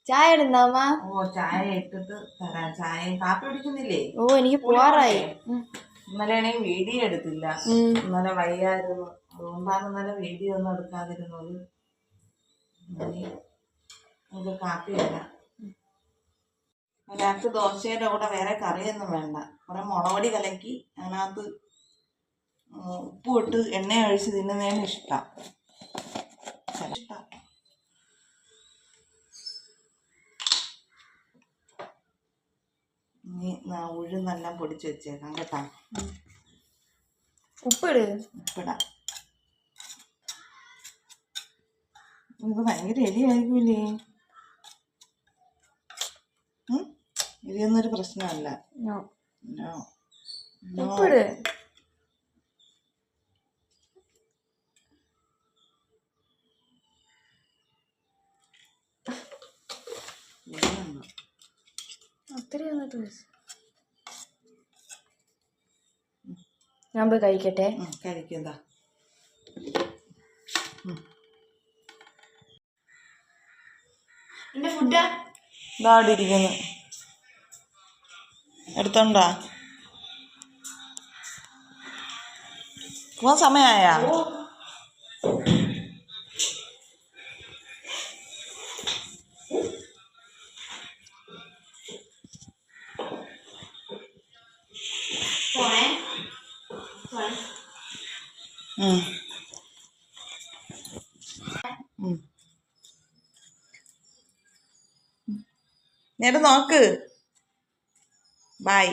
ചായ ഇടുന്നാമ്മ? ഓ ചായ ഇട്ടിട്ട് തരാം. ചായയും കാപ്പി കുടിക്കുന്നില്ലേ? ഓ എനിക്ക് പോവാറായി. ഇന്നലെ ആണെങ്കിൽ വീഡിയോ എടുത്തില്ല, ഇന്നലെ വയ്യായിരുന്നു. അതുകൊണ്ടാണ് ഇന്നലെ വീഡിയോ ഒന്നും എടുക്കാതിരുന്നത്. നമുക്ക് കാപ്പി തരാം. ഒരാൾക്ക് ദോശയുടെ കൂടെ വേറെ കറിയൊന്നും വേണ്ട. കുറെ മുളകൊടി കലക്കി അതിനകത്ത് ഉപ്പ് ഇട്ട് എണ്ണ ഒഴിച്ച് തിന്നുന്നതിന് ഇഷ്ടം. ഇനി ഉഴുന്നെല്ലാം പൊടിച്ച് വെച്ചേക്കാം കേട്ടാ. ഉപ്പിടാം. ഇത് ഭയങ്കര എരിയായിരിക്കൂലേ? എരിയൊന്നൊരു പ്രശ്നമല്ല. ഞാൻ പോയി കഴിക്കട്ടെ. കഴിക്കണ്ട. എന്റെ ഫുഡ് ഇതാവിടെ ഇരിക്കുന്നു. എടുത്തോണ്ടാ പോവാൻ സമയായ? നേരെ നോക്ക്. ബൈ.